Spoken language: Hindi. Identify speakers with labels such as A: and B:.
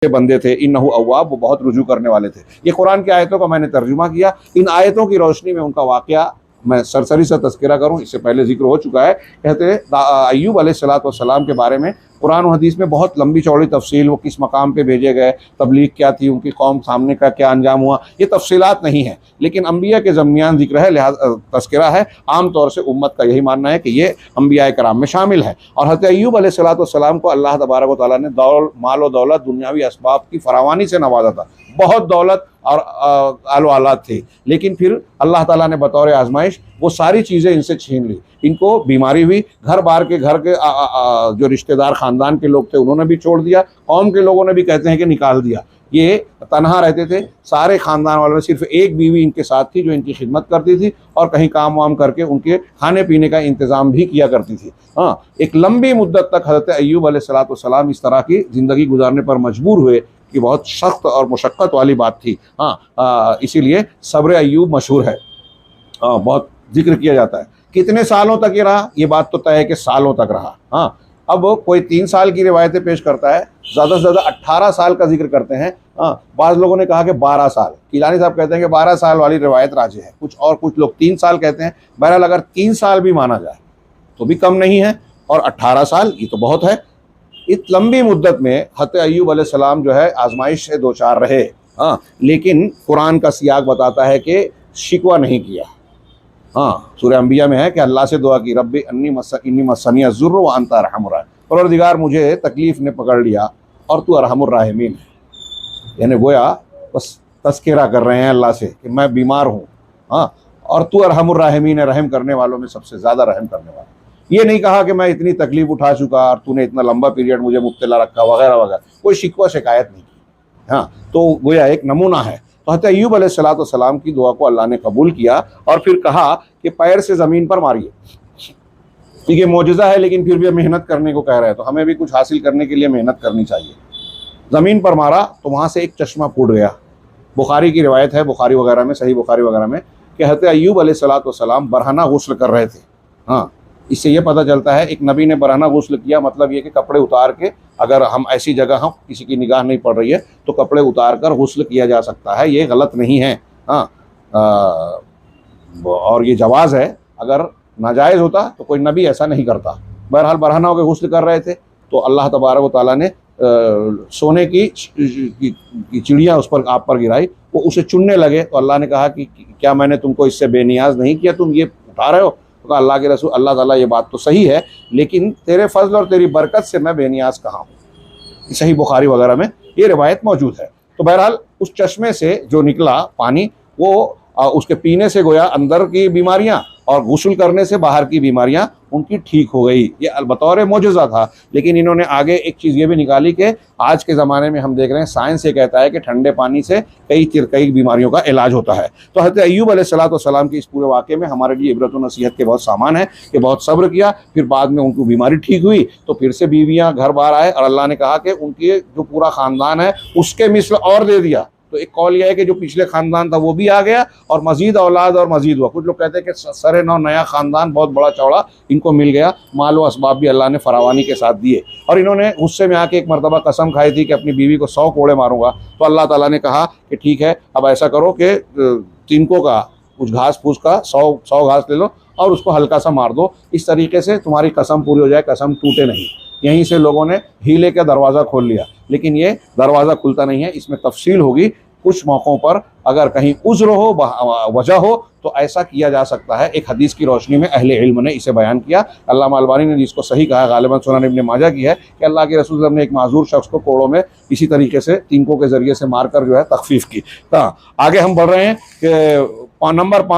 A: के बंदे थे, इन्नहु अव्वाब, वो बहुत रुजू करने वाले थे। ये कुरान की आयतों का मैंने तर्जुमा किया। इन आयतों की रोशनी में उनका वाक़या मैं सरसरी सा तज़किरा करूँ, इससे पहले जिक्र हो चुका है। कहते हैं अय्यूब अलैहिस्सलाम के बारे में कुरान और हदीस में बहुत लंबी चौड़ी तफसील, वो किस मकाम पे भेजे गए, तबलीग क्या थी, उनकी कौम सामने का क्या अंजाम हुआ, ये तफसीलात नहीं है, लेकिन अम्बिया के ज़मीयान जिक्र है, लिहाजा तज़किरा है। आम तौर से उम्मत का यही मानना है कि ये अम्बिया कराम में शामिल है। और हज़रत अय्यूब अलैहिस्सलाम को अल्लाह तबारक व तआला ने माल व दौलत, दुनियावी असबाब की फरावानी से नवाजा था। बहुत दौलत और आलो आलात थे, लेकिन फिर अल्लाह ताला ने बतौर आजमाइश वो सारी चीज़ें इनसे छीन ली। इनको बीमारी हुई, घर के जो रिश्तेदार ख़ानदान के लोग थे उन्होंने भी छोड़ दिया, कौम के लोगों ने भी कहते हैं कि निकाल दिया। ये तनहा रहते थे, सारे ख़ानदान वालों में सिर्फ एक बीवी इनके साथ थी जो इनकी खिदमत करती थी और कहीं काम वाम करके उनके खाने पीने का इंतज़ाम भी किया करती थी। हाँ, एक लंबी मुद्दत तक हज़रत अय्यूब अलैहिस्सलाम इस तरह की ज़िंदगी गुजारने पर मजबूर हुए कि बहुत सख्त और मुशक्क़त वाली बात थी। हाँ, इसीलिए सब्र अय्यूब मशहूर है, बहुत जिक्र किया जाता है। कितने सालों तक ये रहा, ये बात तो तय है कि सालों तक रहा। हाँ, अब कोई 3 साल की रिवायतें पेश करता है, ज़्यादा से ज़्यादा 18 साल का जिक्र करते हैं। हाँ, बाज़ लोगों ने कहा कि 12 साल, किलानी साहब कहते हैं कि 12 साल वाली रिवायत राजी है, कुछ लोग 3 साल कहते हैं। बहरहाल अगर 3 साल भी माना जाए तो भी कम नहीं है, और 18 साल ये तो बहुत है। इस लंबी मुद्दत में हज़रत अय्यूब अलैहिस्सलाम जो है आजमाइश से दो चार रहे। हाँ, लेकिन कुरान का सियाक बताता है कि शिकवा नहीं किया। हाँ, सूरह अंबिया में है कि अल्लाह से दुआ की, रब्बी अन्नी मस्सनी अज़्ज़ुर्रु व अंता अर्हमुर राहिमीन, परवरदिगार मुझे तकलीफ़ ने पकड़ लिया और तू अरहमुर राहिमीन है। यानी गोया बस तज़किरा कर रहे हैं अल्लाह से कि मैं बीमार हूँ। हाँ, और तू अरहमुर राहिमीन है, रहम करने वालों में सबसे ज़्यादा रहम करने वाला। ये नहीं कहा कि मैं इतनी तकलीफ़ उठा चुका और तूने इतना लंबा पीरियड मुझे मुब्तला रखा वगैरह वगैरह, कोई शिकवा शिकायत नहीं की। हाँ, तो गोया एक नमूना है। तो हज़रत अय्यूब अलैहिस्सलाम की दुआ को अल्लाह ने कबूल किया और फिर कहा कि पैर से ज़मीन पर मारिए। ठीक है, मौजज़ा है, लेकिन फिर भी मेहनत करने को कह रहे हैं, तो हमें भी कुछ हासिल करने के लिए मेहनत करनी चाहिए। ज़मीन पर मारा तो वहाँ से एक चश्मा फूट गया। बुखारी की रिवायत है, बुखारी वगैरह में, सही बुखारी वगैरह में, कि हज़रत अय्यूब अलैहिस्सलाम बरहना गुस्ल कर रहे थे। हाँ, इससे ये पता चलता है एक नबी ने बरहना गुस्ल किया, मतलब ये कि कपड़े उतार के, अगर हम ऐसी जगह हम किसी की निगाह नहीं पड़ रही है तो कपड़े उतार कर गुस्ल किया जा सकता है, ये गलत नहीं है। हाँ, और ये जवाज़ है। अगर नाजायज़ होता तो कोई नबी ऐसा नहीं करता। बहरहाल बरहना होकर गुस्ल कर रहे थे तो अल्लाह तबारक व तआला ने सोने की चिड़ियाँ उस पर आप पर गिराई, वो उसे चुनने लगे तो अल्लाह ने कहा कि क्या मैंने तुमको इससे बेनियाज नहीं किया, तुम ये उठा रहे हो? तो कहा अल्लाह के रसूल, अल्लाह ताला ये बात तो सही है, लेकिन तेरे फजल और तेरी बरकत से मैं बेनियाज कहाँ हूँ। सही बुखारी वगैरह में ये रिवायत मौजूद है। तो बहरहाल उस चश्मे से जो निकला पानी, वो उसके पीने से गोया अंदर की बीमारियां और गुस्ल करने से बाहर की बीमारियां उनकी ठीक हो गई। ये बतौर मौजज़ा था। लेकिन इन्होंने आगे एक चीज़ ये भी निकाली कि आज के ज़माने में हम देख रहे हैं, साइंस ये कहता है कि ठंडे पानी से कई बीमारियों का इलाज होता है। तो हज़रत अय्यूब अलैहिस्सलाम के इस पूरे वाक़े में हमारे लिए इबरत व नसीहत के बहुत सामान है कि बहुत सब्र किया, फिर बाद में उनको बीमारी ठीक हुई तो फिर से बीवियाँ घर बार आए और अल्लाह ने कहा कि उनके जो पूरा ख़ानदान है उसके मिस्ल और दे दिया। तो एक कौल यह है कि जो पिछले ख़ानदान था वो भी आ गया और मज़ीद औलाद और मज़ीद हुआ। कुछ लोग कहते हैं कि सरे नौ नया ख़ानदान बहुत बड़ा चौड़ा इनको मिल गया, माल व असबाब भी अल्लाह ने फरावानी के साथ दिए। और इन्होंने गुस्से में आके एक मरतबा कसम खाई थी कि अपनी बीवी को 100 कोड़े मारूंगा। तो अल्लाह ताला ने कहा कि ठीक है, अब ऐसा करो कि तिनकों का कुछ घास फूस का 100 घास ले लो और उसको हल्का सा मार दो, इस तरीके से तुम्हारी कसम पूरी हो जाए, कसम टूटे नहीं। यहीं से लोगों ने हीले का दरवाज़ा खोल लिया, लेकिन ये दरवाज़ा खुलता नहीं है। इसमें तफसील होगी। कुछ मौक़ों पर अगर कहीं उज़्र हो, वजह हो, तो ऐसा किया जा सकता है। एक हदीस की रोशनी में अहले इल्म ने इसे बयान किया। अल्लामा अलबानी ने जिसको सही कहा, गालिबन सुनन इब्न माजा की है, कि अल्लाह के रसूल ने एक माजूर शख्स को कोड़ों में इसी तरीके से तिनकों के ज़रिए से मारकर जो है तखफीफ की। आगे हम बढ़ रहे हैं कि नंबर 5